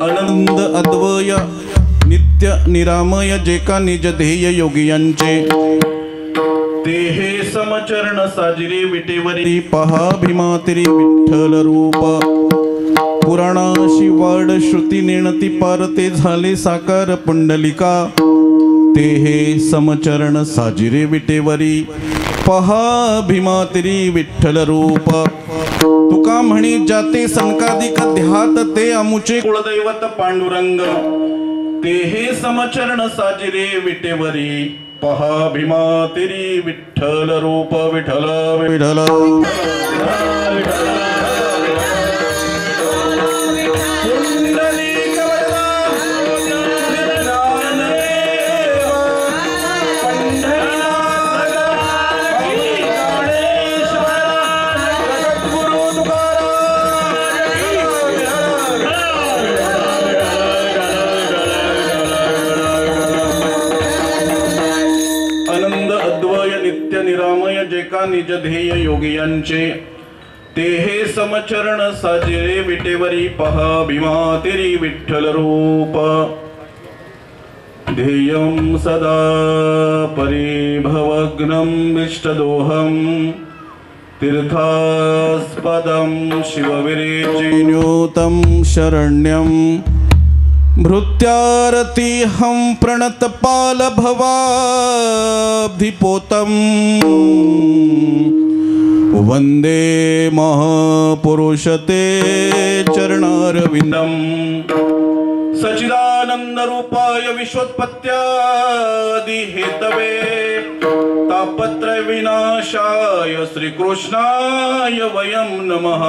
आनंद अद्वय नित्य निरामय जे का निज ध्येय योगियांचे ते हे समचरण साजिरे विटेवरी पहा भीमातिरी विठ्ठल रूप पुराणाशी वाड श्रुती नेणती पार ते झाले साकार पुंडलिका ते हे समचरण साजिरे विटेवरी पहा भीमातिरी विठ्ठल रूप तुका म्हणी जाते संकादिक ध्यात ते अमुचे कुलदैवत पांडुरंग ते हे समचरण साजिरे विटेवरी पहा भीमातिरी विठ्ठल रूप विठ्ठल विठ्ठल निरामय जे का निज ध्येय योगियांचे ते हे समचरण साजिरे विटेवरी पहा भीमातिरी विठ्ठल रूप ध्येयं सदा परिभवग्नं विष्टदोहं तीर्थास्पदं शिवविरेचिन्युतं शरण्यं भृत्यारतिहं प्रणतपाल भवाब्धिपोतं वंदे महापुरुषते चरणारविंदं सच्चिदानंद रूपाय विश्वोत्पत्त्यादि हेतवे तापत्रय विनाशाय श्रीकृष्णाय वयं नमः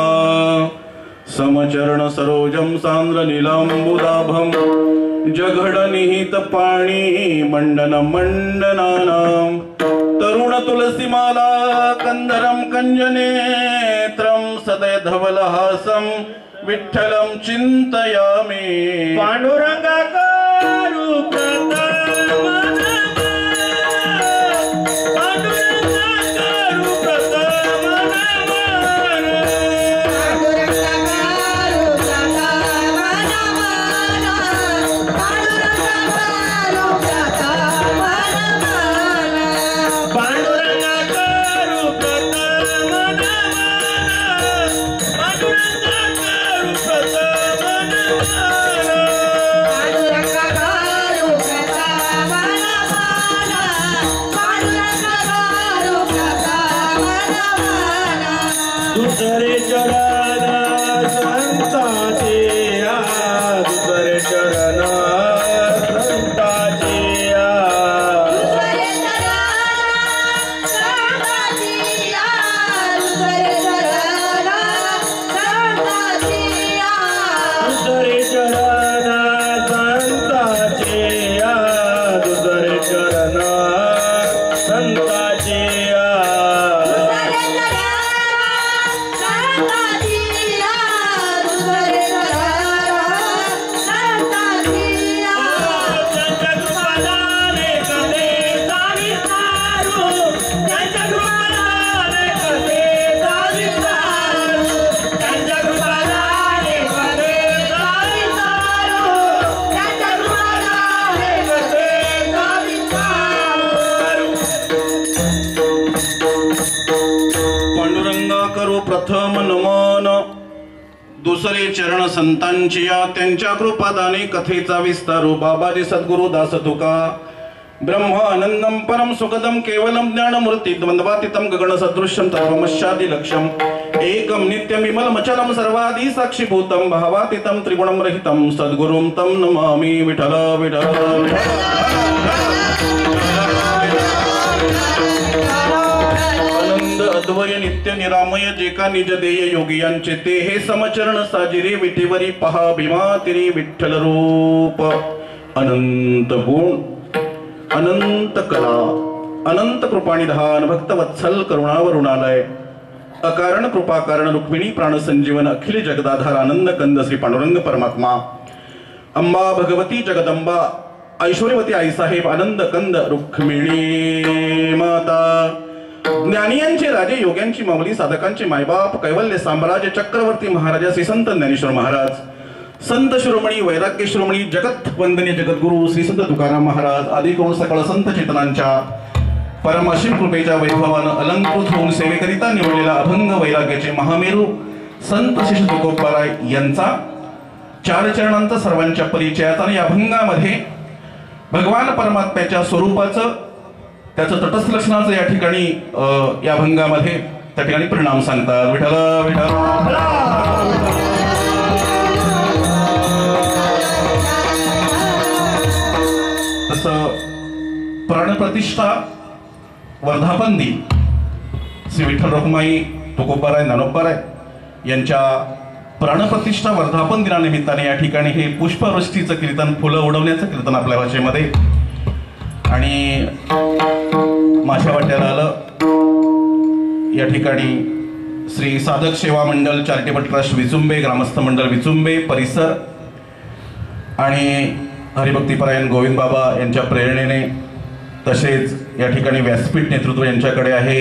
समचरण सरोजं सांद्र नीलांबुदाभं जघड निहित पाणी मंडन मंडनानां तरुण तुलसीमाला कंदरं कंजनेत्रं सदय धवलहासं विठ्ठलं चिंतयामि पांडुरंगाकारु प्रथम नमन दुसरे चरण संतांची त्यांच्या कृपादाने कथेचा विस्तारो बाबाजी सद्गुरु दास तुका ब्रह्म आनंदम परम सुखदम केवलम ज्ञानमूर्ति द्वंद्वातीतं गगन सदृश्यं तत्वमस्यादि लक्ष्यम एकम नित्यम विमल मचलम सर्वादि साक्षीभूतं भावातीतं त्रिगुणं रहितं सद्गुरुं तं नमामि विठ्ठल विठ्ठल अद्वय नित्य निरामय जे का निज ध्येय योगियांचे ते हे समचरण साजिरे विटेवरी पहा भीमातिरी विठ्ठल रूप अनंत गुण अनंत कला अनंत कृपानिधान भक्तवत्सल करुणावरुणालय अकारण कृपा कारण रुक्मिणी प्राण संजीवन अखिल जगदाधार आनंद कंद श्री पांडुरंग परमात्मा अंबा भगवती जगदंबा ऐश्वर्यवती आईसाहेब आनंद कंद रुक्मिणी माता ज्ञानियांचे राजे योग्यांची माऊली साधकांचे मायबाप कैवल्य साम्राज्य चक्रवर्ती महाराजा श्री संत ज्ञानेश्वर महाराज संत शिरोमणी वैराग्य शिरोमणी जगत वंदनीय जगद्गुरु श्री संत तुकाराम महाराज आदी कोण सकळ संत चेतनांच्या परमाशीम कृपेच्या वैभवानं अलंकृत होऊन सेवेकरिता निवडलेला अभंग वैराग्याचे महामेरू संत शिष्य तुकोबाराय यांचा चार चरणांचा सर्वांच्या परिचयाचा आणि या अभंगामध्ये भगवान परमात्म्याच्या स्वरूपाचं त्याचं तटस्थ लक्षणाचं या ठिकाणी या अभंगामध्ये त्या ठिकाणी परिणाम सांगतात. विठ्ठल विठ्ठल तसं प्राणप्रतिष्ठा वर्धापन दिन श्री विठ्ठल रखुमाई तुकोबाराय ज्ञानोबाराय यांच्या प्राणप्रतिष्ठा वर्धापन दिनानिमित्ताने या ठिकाणी हे पुष्पवृष्टीचं कीर्तन फुलं उडवण्याचं कीर्तन आपल्या भाषेमध्ये आणि माझ्या वाट्याला आलं. या ठिकाणी श्री साधक सेवा मंडळ चॅरिटेबल ट्रस्ट विचुंबे ग्रामस्थ मंडळ विचुंबे परिसर आणि हरिभक्तीपरायण गोविंद बाबा यांच्या प्रेरणेने तसेच या ठिकाणी व्यासपीठ नेतृत्व यांच्याकडे आहे.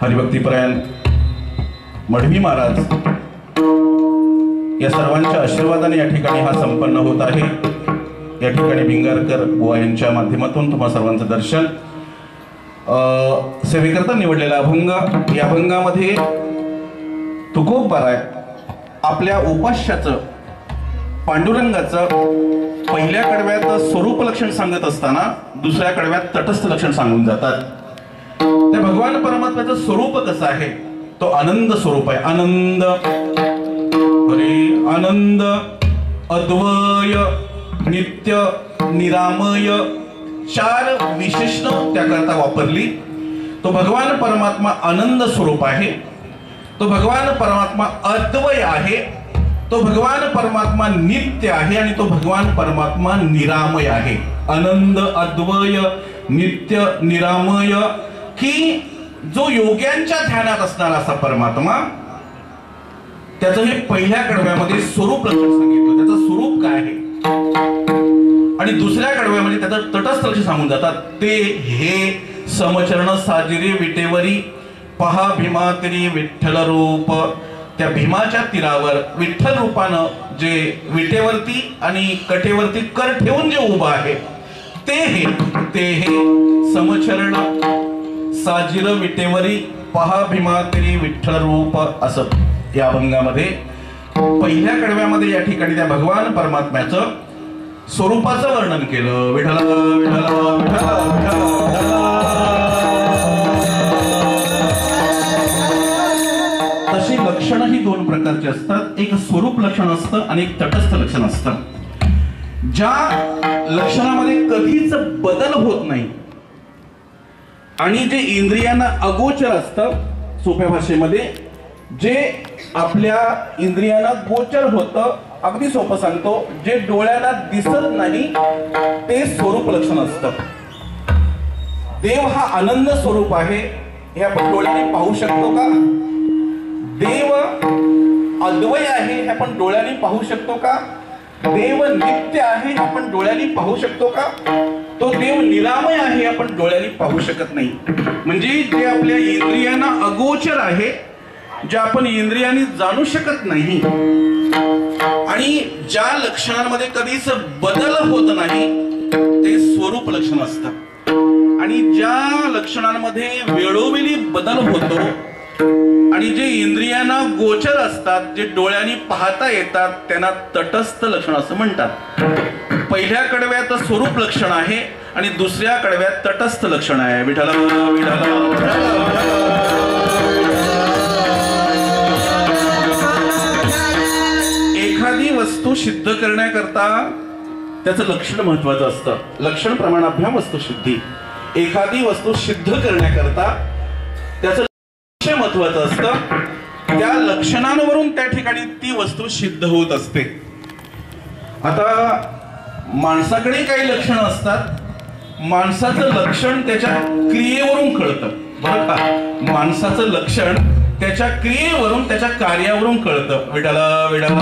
हरिभक्तीपरायण मढवी महाराज या सर्वांच्या आशीर्वादाने या ठिकाणी हा संपन्न होत आहे. या ठिकाणी भिंगारकर बुवा यांच्या माध्यमातून तुम्हा सर्वांचं दर्शन सेवेकरता निवडलेला अभंग. या अभंगामध्ये तुकोबाराय आपल्या उपास्याचं पांडुरंगाचं पहिल्या कडव्यात स्वरूप लक्षण सांगत असताना दुसऱ्या कडव्यात तटस्थ लक्षण सांगून जातात. त्या भगवान परमात्म्याचं स्वरूप कसं आहे? तो आनंद स्वरूप आहे. आनंद हरे आनंद अद्वय नित्य निरामय चार विशेषण त्याकरता वापरली. तो भगवान परमात्मा आनंद स्वरूप आहे. तो भगवान परमात्मा अद्वय आहे. तो भगवान परमात्मा नित्य आहे आणि तो भगवान परमात्मा निरामय आहे. आनंद अद्वय नित्य निरामय की जो योग्यांच्या ध्यानात असणारा असा परमात्मा त्याचं हे पहिल्या कडव्यामध्ये स्वरूप लक्षण सांगितलं. त्याचं स्वरूप काय आहे आणि दुसऱ्या कडव्यामध्ये त्याचं तटस्थ लक्ष सांगून जातात. ते हे समचरण साजिरे विटेवरी पहा भीमा तरी विठ्ठल रूप. त्या भीमाच्या तीरावर विठ्ठल रूपानं जे विटेवरती आणि कटेवरती कर ठेवून जे उभं आहे ते हे समचरण साजिर विटेवरी पहा भीमा तरी विठ्ठल रूप असं या अभंगामध्ये पहिल्या कडव्यामध्ये या ठिकाणी त्या भगवान परमात्म्याचं स्वरूपाचं वर्णन केलं. विठ्ठल विठ्ठल विठ्ठल तशी लक्षण ही दोन प्रकारची असतात. एक स्वरूप लक्षण असतं आणि एक तटस्थ लक्षण असतं. ज्या लक्षणामध्ये कधीच बदल होत नाही आणि जे इंद्रियांना अगोचर असतं, सोप्या भाषेमध्ये जे आपल्या इंद्रियांना गोचर होतं, अगदी सोपं सांगतो, जे डोळ्यांना दिसत नाही ते स्वरूप लक्षण असतं. देव हा आनंद स्वरूप आहे हे आपण डोळ्याने पाहू शकतो का? देव अद्वय आहे हे आपण डोळ्याने पाहू शकतो का? देव नित्य आहे हे आपण डोळ्याने पाहू शकतो का? तो देव निरामय आहे आपण डोळ्याने पाहू शकत नाही. म्हणजे जे आपल्या इंद्रियांना अगोचर आहे, जे आपण इंद्रियांनी जाणू शकत नाही आणि ज्या लक्षणांमध्ये कधीच बदल होत नाही ते स्वरूप लक्षण असतं. आणि ज्या लक्षणांमध्ये वेळोवेळी बदल होतो आणि जे इंद्रियांना गोचर असतात, जे डोळ्यांनी पाहता येतात, त्यांना तटस्थ लक्षण असं म्हणतात. पहिल्या कडव्यात स्वरूप लक्षण आहे आणि दुसऱ्या कडव्यात तटस्थ लक्षण आहे. विठ्ठल एखादी वस्तू सिद्ध करण्याकरता त्याचं लक्षण महत्वाचं असतं. लक्षण प्रमाणाभ्याम वस्तू सिद्धी. एखादी वस्तू सिद्ध करण्याकरता त्याचं लक्ष्य महत्वाचं असतं. त्या लक्षणांवरून त्या ठिकाणी ती वस्तू सिद्ध होत असते. आता माणसाकडे काही लक्षणं असतात. माणसाचं लक्षण त्याच्या क्रियेवरून कळतं, बरं का? माणसाचं लक्षण त्याच्या क्रियेवरून त्याच्या कार्यावरून कळतं. विडाला विडाला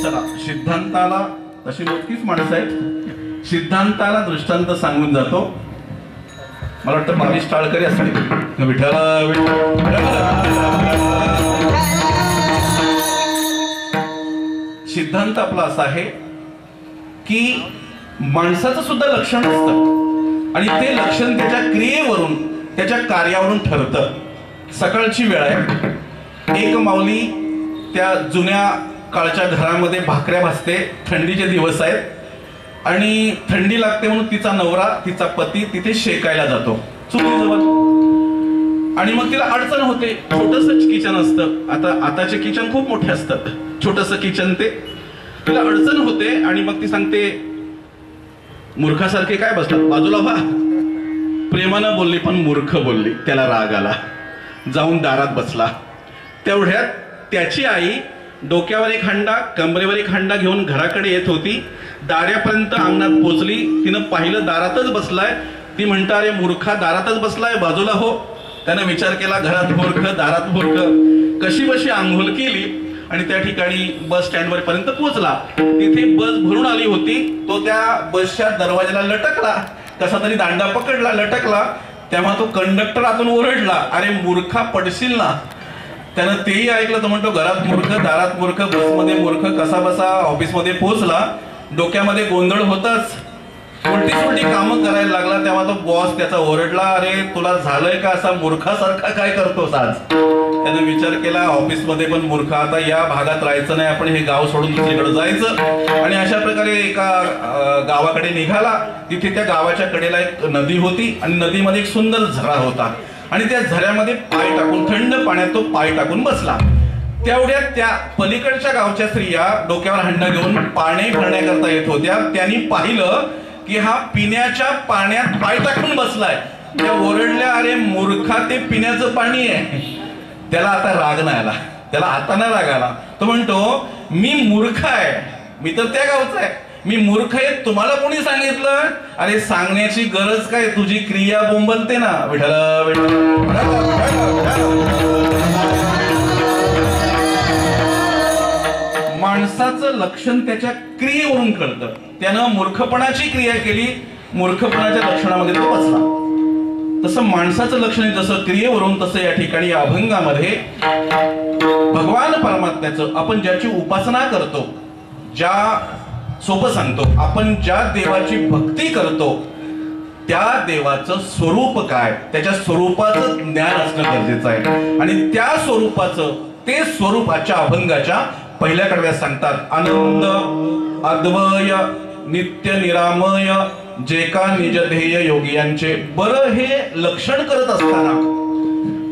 चला, सिद्धांताला तशी मोजकीच माणसं आहेत. सिद्धांताला दृष्टांत सांगून जातो. मला वाटतं 22 टाळकरी असतील. विठ्ठल सिद्धांत आपला असा आहे की माणसाचं सुद्धा लक्षण असतं आणि ते लक्षण त्याच्या क्रियेवरून त्याच्या कार्यावरून ठरतं. सकाळची वेळ आहे. एक माऊली त्या जुन्या काळच्या घरामध्ये भाकऱ्या भाजते. थंडीचे दिवस आहेत आणि थंडी लागते म्हणून तिचा नवरा तिचा पती तिथे शेकायला जातो चुलीजवळ आणि मग तिला अडचण होते. छोटंसं किचन असतं. आताचे किचन खूप मोठे असतात. छोटंसं किचन ते तिला अडचण होते आणि मग ती सांगते मूर्खासारखे काय बसतात बाजूला व्हा. प्रेमानं बोलली पण मूर्ख बोलली. त्याला राग आला. जाऊन दारात बसला. तेवढ्यात त्याची आई डोक्यावर एक हंडा कमरेवर एक हंडा घेऊन घराकडे येत होती. दारापर्यंत अंगणात पोचली. तिनं पाहिलं दारातच बसलाय. ती म्हणता अरे मूर्खा दारातच बसलाय बाजूला हो. त्यानं विचार केला घरात मूर्ख दारात मूर्ख. कशी बशी आंघोळ केली आणि त्या ठिकाणी बस स्टँडवर पर्यंत पोहोचला. तिथे बस भरून आली होती. तो त्या बसच्या दरवाजाला लटकला. कसा तरी दांडा पकडला लटकला. तेव्हा तो कंडक्टर आतून ओरडला अरे मूर्खा पडशील ना. त्यानं तेही ऐकलं. तो म्हणतो घरात मूर्ख दारात मूर्ख बसमध्ये मूर्ख कसा बसा ऑफिसमध्ये पोहोचला. डोक्यामध्ये गोंधळ होताच. उलटी सुलटी कामं करायला लागला. तेव्हा तो बॉस त्याचा ओरडला अरे तुला झालंय का असा मूर्खासारखा काय करतोस आज. त्यानं विचार केला ऑफिसमध्ये पण मूर्ख आता या भागात राहायचं नाही. आपण हे गाव सोडून दुसरीकडे जायचं आणि अशा प्रकारे एका गावाकडे निघाला. तिथे त्या गावाच्या कडेला एक नदी होती आणि नदीमध्ये एक सुंदर झरा होता आणि त्या झऱ्यामध्ये पाय टाकून थंड पाण्यात तो पाय टाकून बसला. तेवढ्यात त्या पलीकडच्या गावच्या स्त्रिया डोक्यावर हंडा घेऊन पाणी भरण्याकरता येत होत्या. त्यांनी पाहिलं की हा पिण्याच्या पाण्यात पाय टाकून बसलाय. त्या ओरडल्या अरे मूर्खा ते पिण्याचं पाणी आहे. त्याला आता राग नाही आला. त्याला आता नाही राग आला. तो म्हणतो मी मूर्ख आहे. मी तर त्या गावचा आहे. मी मूर्ख आहे तुम्हाला कोणी सांगितलं. अरे सांगण्याची गरज काय तुझी क्रिया बोंबलते ना. विठ्ठल माणसाचं लक्षण त्याच्या क्रियेवरून कळतं. त्यानं मूर्खपणाची क्रिया केली. मूर्खपणाच्या लक्षणामध्ये तो बसला. तसं माणसाचं लक्षण जसं क्रियेवरून तसं या ठिकाणी या अभंगामध्ये भगवान परमात्म्याचं आपण ज्याची उपासना करतो ज्या सोपं सांगतो आपण ज्या देवाची भक्ती करतो त्या देवाचं स्वरूप काय त्याच्या स्वरूपाचं ज्ञान असणं गरजेचं आहे. आणि त्या स्वरूपाचं ते स्वरूपाच्या अभंगाच्या पहिल्या कडव्यात सांगतात आनंद अद्वय नित्य निरामय जे का निज ध्येय योगियांचे. बरं हे लक्षण करत असताना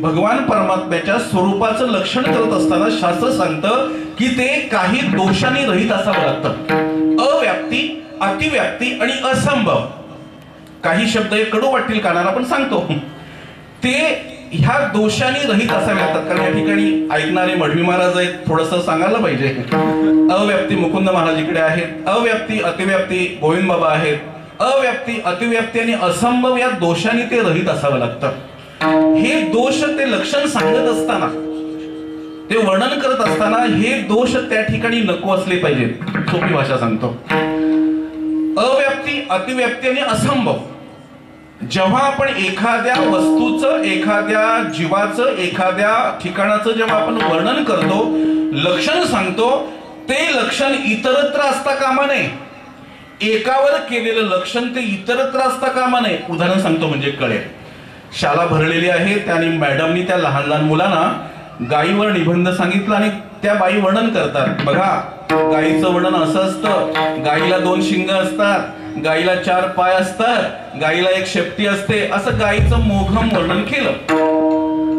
भगवान परमात्म्याच्या स्वरूपाचं लक्षण करत असताना शास्त्र सांगतं की ते काही दोषांनी रहित असावं लागतं. अव्याप्ती अतिव्याप्ती आणि असंभव. काही शब्द हे कडू वाटतील कानाला पण सांगतो ते ह्या दोषांनी रहित असावे लागतात. कारण या ठिकाणी ऐकणारे मढवी महाराज आहेत थोडंसं सांगायला पाहिजे. अव्याप्ती मुकुंद महाराज इकडे आहेत. अव्याप्ती अतिव्याप्ती गोविंद बाबा आहेत. अव्याप्ती अतिव्याप्ती आणि असंभव या दोषांनी ते रहित असावं लागतं. हे दोष ते लक्षण सांगत असताना ते वर्णन करत असताना हे दोष त्या ठिकाणी नको असले पाहिजेत. सोपी भाषा सांगतो. अव्याप्ती अतिव्याप्ती आणि असंभव. जेव्हा आपण एखाद्या वस्तूचं एखाद्या जीवाचं एखाद्या ठिकाणाचं जेव्हा आपण वर्णन करतो लक्षण सांगतो ते लक्षण इतरत्र असता कामा नये. एकावर केलेलं लक्षण ते इतरत्र असता कामा नये. उदाहरण सांगतो म्हणजे कळेल. शाळा भरलेली आहे त्याने मॅडमनी त्या लहान लहान मुलांना गायीवर निबंध सांगितला आणि त्या बाई वर्णन करतात. बघा गायीचं वर्णन असं असतं. गायीला 2 शिंग असतात. गायीला 4 पाय असतात. गायीला 1 शेपटी असते. असं गायीचं मोघम वर्णन केलं.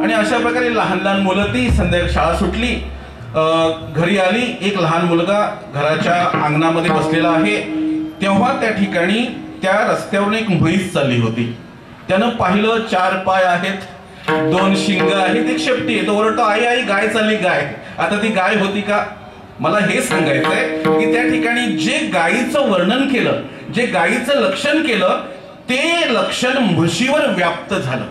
आणि अशा प्रकारे लहान लहान मुलं ती संध्याकाळी शाळा सुटली घरी आली. एक लहान मुलगा घराच्या अंगणामध्ये बसलेला आहे. तेव्हा त्या ठिकाणी त्या रस्त्यावरून एक म्हैस चालली होती. त्यानं पाहिलं 4 पाय आहेत 2 शिंग आहेत 1 शेपटी आहे. तो ओरडतो आई आई गाय चालली गाय. आता ती गाय होती का. मला हे सांगायचंय की त्या ठिकाणी जे गायीचं वर्णन केलं जे गायीचं लक्षण केलं ते लक्षण म्हशीवर व्याप्त झालं.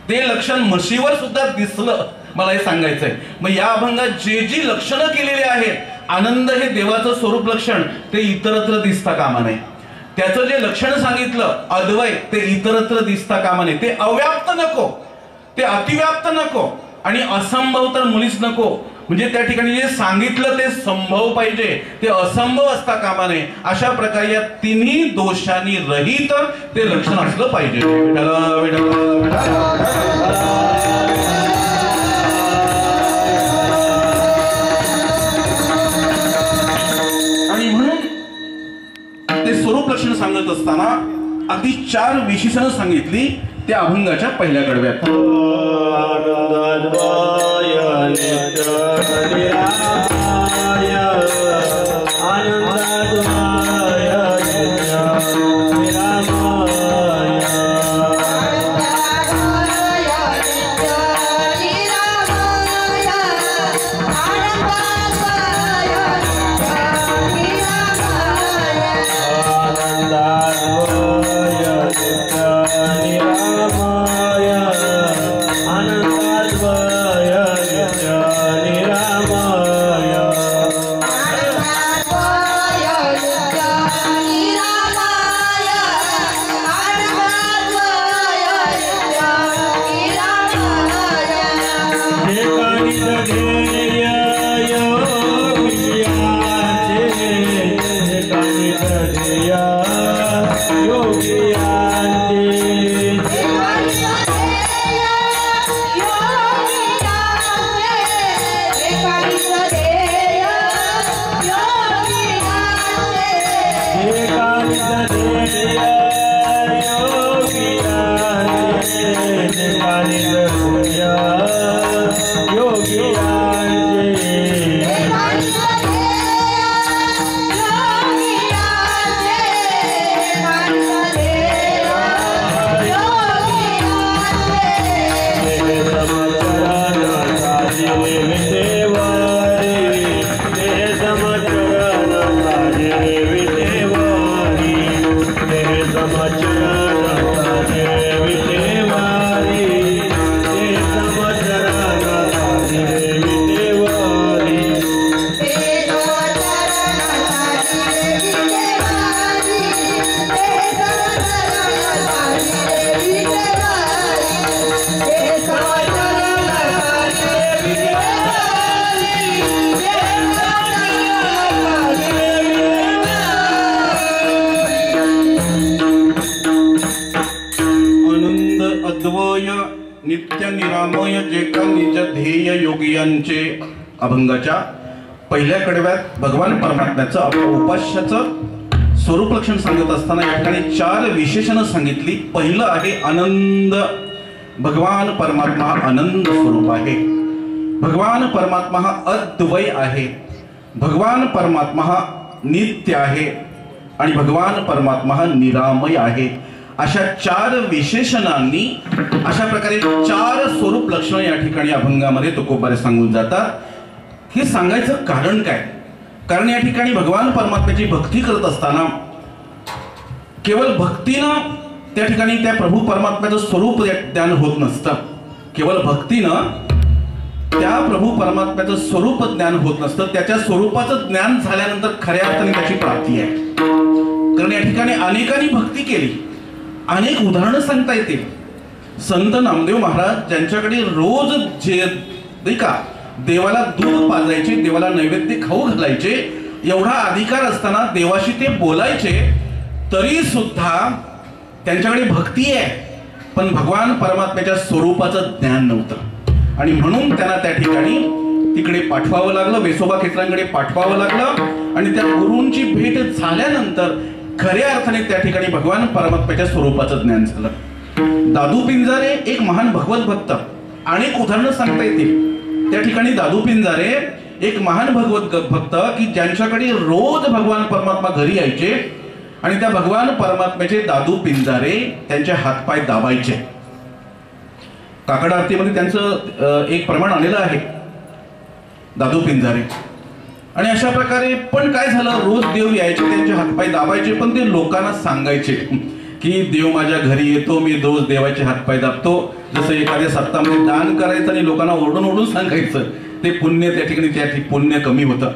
ते लक्षण म्हशीवर सुद्धा दिसलं. मला हे सांगायचंय. मग या अभंगात जे जी लक्षणं केलेली आहेत आनंद हे देवाचं स्वरूप लक्षण ते इतरत्र दिसता कामा नये. त्याचं जे लक्षण सांगितलं अद्वय ते इतरत्र दिसता कामा नये. ते अव्याप्त नको, ते अतिव्याप्त नको आणि असंभव तर मुलीच नको. म्हणजे त्या ठिकाणी जे सांगितलं ते संभव पाहिजे, ते असंभव असता कामा नये. अशा प्रकारे या तिन्ही दोषांनी रहित ते लक्षण असलं पाहिजे. आणि म्हणून ते स्वरूप लक्षण सांगत असताना अगदी 4 विशेषणं सांगितली त्या अभंगाच्या पहिल्या कडव्यात. नित्य निरामय जे का निज ध्येय योगियांचे अभंगाच्या पहिल्या कडव्यात भगवान परमात्म्याचं आपल्या उपास्याचं स्वरूप लक्षण सांगत असताना या ठिकाणी 4 विशेषणं सांगितली. पहिलं आहे आनंद. भगवान परमात्मा आनंद स्वरूप आहे. भगवान परमात्मा हा अद्वय आहे. भगवान परमात्मा हा नित्य आहे आणि भगवान परमात्मा हा निरामय आहे. अशा 4 विशेषणांनी अशा प्रकारे 4 स्वरूप लक्षणं या ठिकाणी अभंगामध्ये तुकोबारे सांगून जातात. हे सांगायचं कारण काय? कारण या ठिकाणी भगवान परमात्म्याची भक्ती करत असताना केवळ भक्तीनं त्या ठिकाणी त्या प्रभू परमात्म्याचं स्वरूप ज्ञान होत नसतं. केवळ भक्तीनं त्या प्रभू परमात्म्याचं स्वरूप ज्ञान होत नसतं. त्याच्या स्वरूपाचं ज्ञान झाल्यानंतर खऱ्या अर्थाने त्याची प्राप्ती आहे. कारण या ठिकाणी अनेकांनी भक्ती केली. अनेक उदाहरणं सांगता येतील. संत नामदेव महाराज ज्यांच्याकडे रोज जे नाही का देवाला दूध पाजायचे, देवाला नैवेद्य खाऊ घालायचे, एवढा अधिकार असताना देवाशी ते बोलायचे, तरी सुद्धा त्यांच्याकडे भक्ती आहे पण भगवान परमात्म्याच्या स्वरूपाचं ज्ञान नव्हतं. आणि म्हणून त्यांना त्या ठिकाणी तिकडे पाठवावं लागलं, वेसोबा क्षेत्रांकडे पाठवावं लागलं. आणि त्या गुरूंची भेट झाल्यानंतर खऱ्या अर्थाने त्या ठिकाणी भगवान परमात्म्याच्या स्वरूपाचं ज्ञान झालं. दादू पिंजारे एक महान भगवत भक्त. अनेक उदाहरणं सांगता येतील. त्या ठिकाणी दादू पिंजारे एक महान भगवत भक्त की ज्यांच्याकडे रोज भगवान परमात्मा घरी यायचे आणि त्या भगवान परमात्म्याचे दादू पिंजारे त्यांचे हातपाय दाबायचे. काकड आरतीमध्ये त्यांचं एक प्रमाण आलेलं आहे दादू पिंजारे. आणि अशा प्रकारे पण काय झालं, रोज देव यायचे, त्यांचे हातपाय दाबायचे, पण ते लोकांना सांगायचे की देव माझ्या घरी येतो, मी रोज देवाचे हातपाय दाबतो. जसं एखाद्या सत्तामध्ये दान करायचं आणि लोकांना ओरडून ओरडून सांगायचं, ते पुण्य त्या ठिकाणी पुण्य कमी होतं.